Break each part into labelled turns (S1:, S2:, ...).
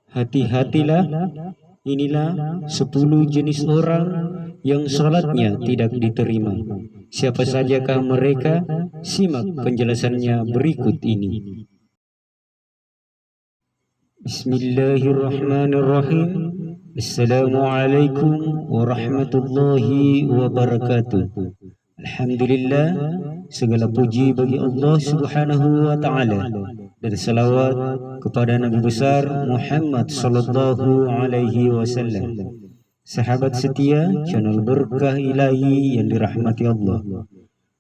S1: Hati-hatilah, inilah 10 jenis orang yang salatnya tidak diterima. Siapa sajakah mereka? Simak penjelasannya berikut ini. Bismillahirrahmanirrahim. Assalamualaikum warahmatullahi wabarakatuh. Alhamdulillah, segala puji bagi Allah Subhanahu wa taala, dan salawat kepada Nabi besar Muhammad sallallahu alaihi wasallam. Sahabat setia channel Berkah Ilahi yang dirahmati Allah.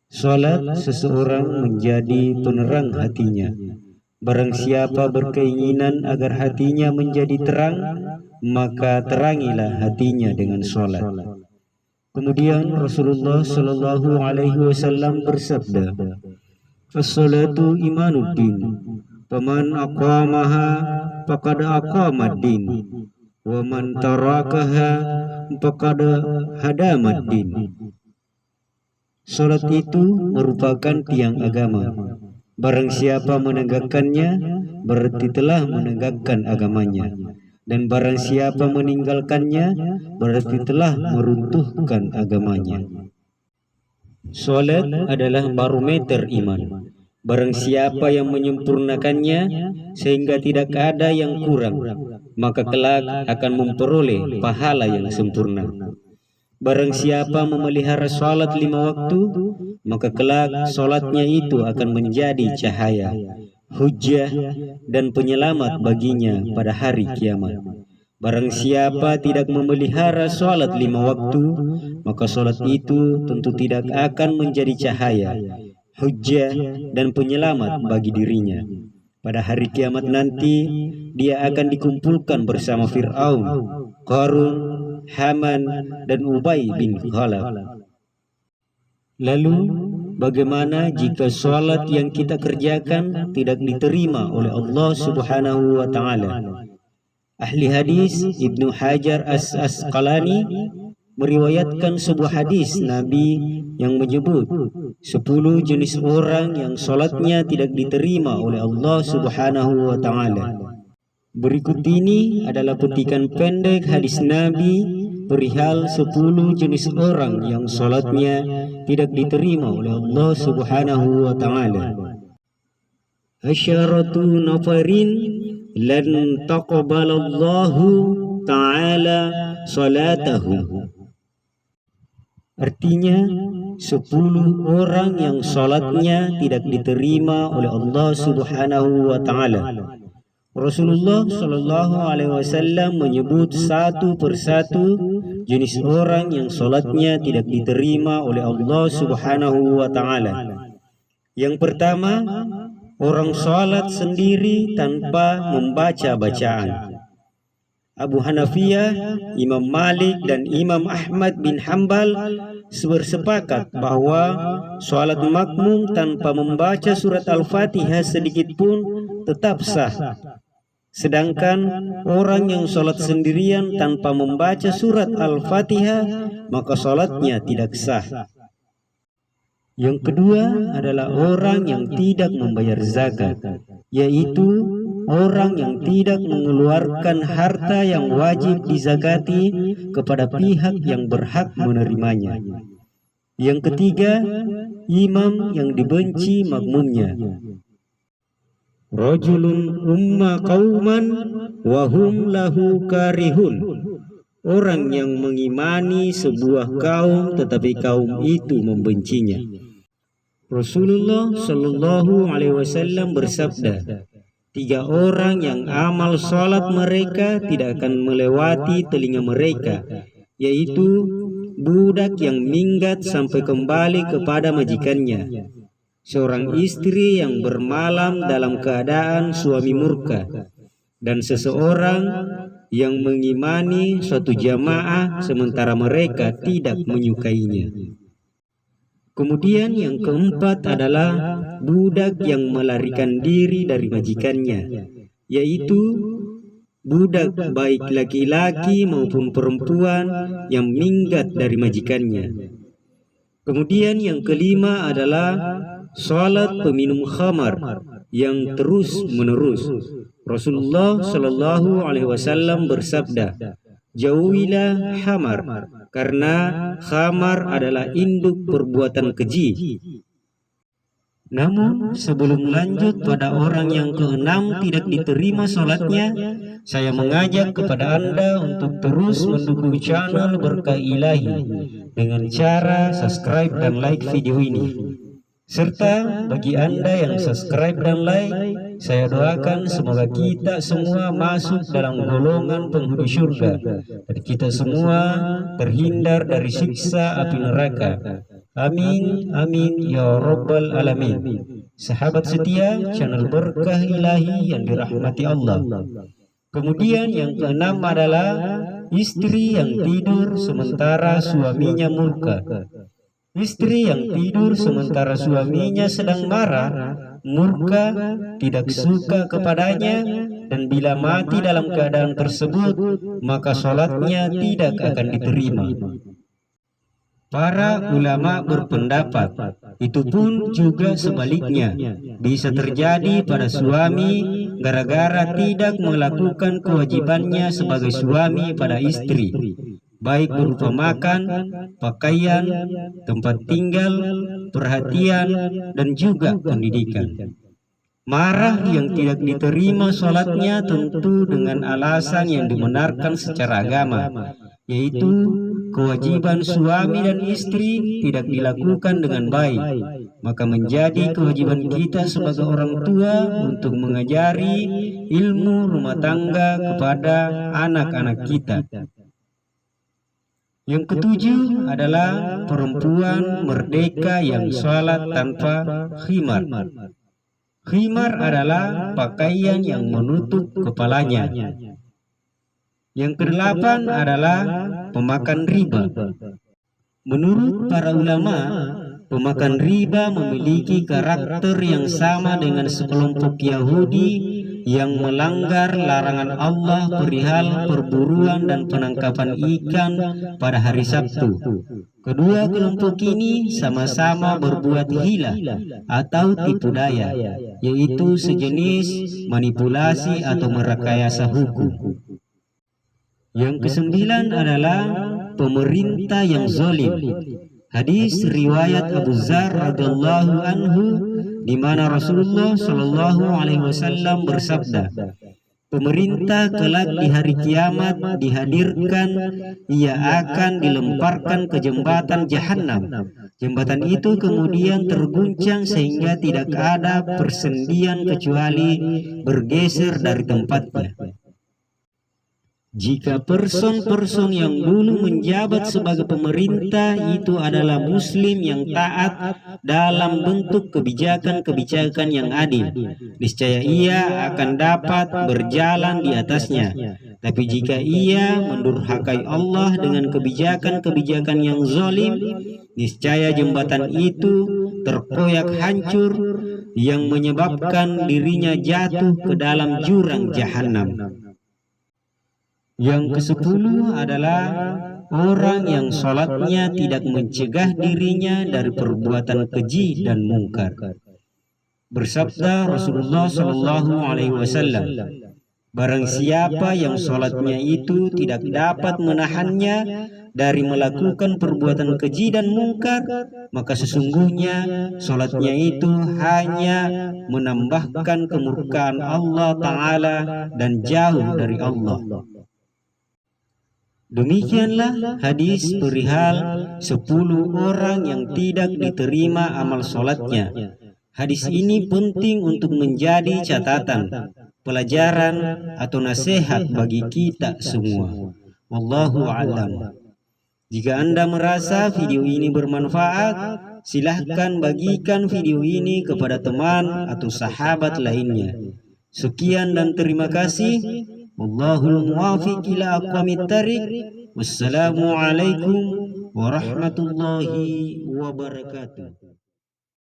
S1: Salat seseorang menjadi penerang hatinya. Barang siapa berkeinginan agar hatinya menjadi terang, maka terangilah hatinya dengan salat. Kemudian Rasulullah sallallahu alaihi wasallam bersabda, "As-salatu imanuddin, faman aqamaha faqad aqamad-din, wa man tarakaha faqad hadamad-din." Salat itu merupakan tiang agama. Barang siapa menegakkannya, berarti telah menegakkan agamanya. Dan barang siapa meninggalkannya, berarti telah meruntuhkan agamanya. Salat adalah barometer iman. Barang siapa yang menyempurnakannya sehingga tidak ada yang kurang, maka kelak akan memperoleh pahala yang sempurna. Barang siapa memelihara salat 5 waktu, maka kelak salatnya itu akan menjadi cahaya, hujjah, dan penyelamat baginya pada hari kiamat. Barang siapa tidak memelihara salat 5 waktu, maka salat itu tentu tidak akan menjadi cahaya, hujjah, dan penyelamat bagi dirinya. Pada hari kiamat nanti, dia akan dikumpulkan bersama Fir'aun, Qarun, Haman, dan Ubay bin Khalaf. Lalu, bagaimana jika salat yang kita kerjakan tidak diterima oleh Allah Subhanahu wa taala? Ahli hadis Ibnu Hajar As-Asqalani meriwayatkan sebuah hadis Nabi yang menyebut 10 jenis orang yang salatnya tidak diterima oleh Allah Subhanahu wa taala. Berikut ini adalah petikan pendek hadis Nabi perihal 10 jenis orang yang salatnya tidak diterima oleh Allah Subhanahu wa taala. Asyaratu nafarin lan taqabbalallahu ta'ala salatahum. Artinya 10 orang yang salatnya tidak diterima oleh Allah Subhanahu wa taala. Rasulullah sallallahu alaihi wasallam menyebut satu persatu jenis orang yang salatnya tidak diterima oleh Allah Subhanahu wa taala. Yang pertama, orang salat sendiri tanpa membaca bacaan. Abu Hanafiyah, Imam Malik, dan Imam Ahmad bin Hanbal bersepakat bahwa salat makmum tanpa membaca surat Al-Fatihah sedikit pun tetap sah. Sedangkan orang yang salat sendirian tanpa membaca surat Al-Fatihah, maka salatnya tidak sah. Yang kedua adalah orang yang tidak membayar zakat, yaitu orang yang tidak mengeluarkan harta yang wajib dizakati kepada pihak yang berhak menerimanya. Yang ketiga, imam yang dibenci makmumnya. Rajulun umma qauman wa hum lahu karihun. Orang yang mengimani sebuah kaum tetapi kaum itu membencinya. Rasulullah sallallahu alaihi wasallam bersabda, 3 orang yang amal salat mereka tidak akan melewati telinga mereka, yaitu budak yang minggat sampai kembali kepada majikannya, seorang istri yang bermalam dalam keadaan suami murka, dan seseorang yang mengimani suatu jamaah sementara mereka tidak menyukainya. Kemudian yang keempat adalah budak yang melarikan diri dari majikannya, yaitu budak baik laki-laki maupun perempuan yang minggat dari majikannya. Kemudian yang kelima adalah salat peminum khamar yang terus menerus. Rasulullah Shallallahu Alaihi Wasallam bersabda, jauhilah khamar, karena khamar adalah induk perbuatan keji. Namun sebelum lanjut pada orang yang keenam tidak diterima sholatnya, saya mengajak kepada Anda untuk terus mendukung channel Berkah Ilahi dengan cara subscribe dan like video ini. Serta bagi Anda yang subscribe dan like, saya doakan semoga kita semua masuk dalam golongan penghuni surga dan kita semua terhindar dari siksa api neraka. Amin, amin, ya Rabbal Alamin. Sahabat setia channel Berkah Ilahi yang dirahmati Allah. Kemudian yang keenam adalah istri yang tidur sementara suaminya murka. Istri yang tidur sementara suaminya sedang marah, murka, tidak suka kepadanya, dan bila mati dalam keadaan tersebut, maka sholatnya tidak akan diterima. Para ulama berpendapat, itu pun juga sebaliknya, bisa terjadi pada suami gara-gara tidak melakukan kewajibannya sebagai suami pada istri, baik berupa makan, pakaian, tempat tinggal, perhatian, dan juga pendidikan. Marah yang tidak diterima sholatnya tentu dengan alasan yang dibenarkan secara agama, yaitu kewajiban suami dan istri tidak dilakukan dengan baik, maka menjadi kewajiban kita sebagai orang tua untuk mengajari ilmu rumah tangga kepada anak-anak kita. Yang ketujuh adalah perempuan merdeka yang sholat tanpa khimar. Khimar adalah pakaian yang menutup kepalanya. Yang kedelapan adalah pemakan riba. Menurut para ulama, pemakan riba memiliki karakter yang sama dengan sekelompok Yahudi yang melanggar larangan Allah perihal perburuan dan penangkapan ikan pada hari Sabtu. Kedua kelompok ini sama-sama berbuat hila atau tipu daya, yaitu sejenis manipulasi atau merekayasa hukum. Yang kesembilan adalah pemerintah yang zalim. Hadis riwayat Abu Dzar radhiyallahu anhu di mana Rasulullah Shallallahu Alaihi Wasallam bersabda, pemerintah kelak di hari kiamat dihadirkan, ia akan dilemparkan ke jembatan Jahannam. Jembatan itu kemudian terguncang sehingga tidak ada persendian kecuali bergeser dari tempatnya. Jika person-person yang dulu menjabat sebagai pemerintah itu adalah muslim yang taat dalam bentuk kebijakan-kebijakan yang adil, niscaya ia akan dapat berjalan di atasnya. Tapi jika ia mendurhakai Allah dengan kebijakan-kebijakan yang zalim, niscaya jembatan itu terkoyak hancur yang menyebabkan dirinya jatuh ke dalam jurang Jahannam. Yang ke-10 adalah orang yang sholatnya tidak mencegah dirinya dari perbuatan keji dan mungkar. Bersabda Rasulullah Shallallahu Alaihi Wasallam, barang siapa yang sholatnya itu tidak dapat menahannya dari melakukan perbuatan keji dan mungkar, maka sesungguhnya sholatnya itu hanya menambahkan kemurkaan Allah Ta'ala dan jauh dari Allah. Demikianlah hadis perihal 10 orang yang tidak diterima amal sholatnya. Hadis ini penting untuk menjadi catatan, pelajaran atau nasihat bagi kita semua. Wallahu a'lam. Jika Anda merasa video ini bermanfaat, silahkan bagikan video ini kepada teman atau sahabat lainnya. Sekian dan terima kasih. Wallahul muwafiq ila aqwamit thariq. Wassalamualaikum warahmatullahi wabarakatuh.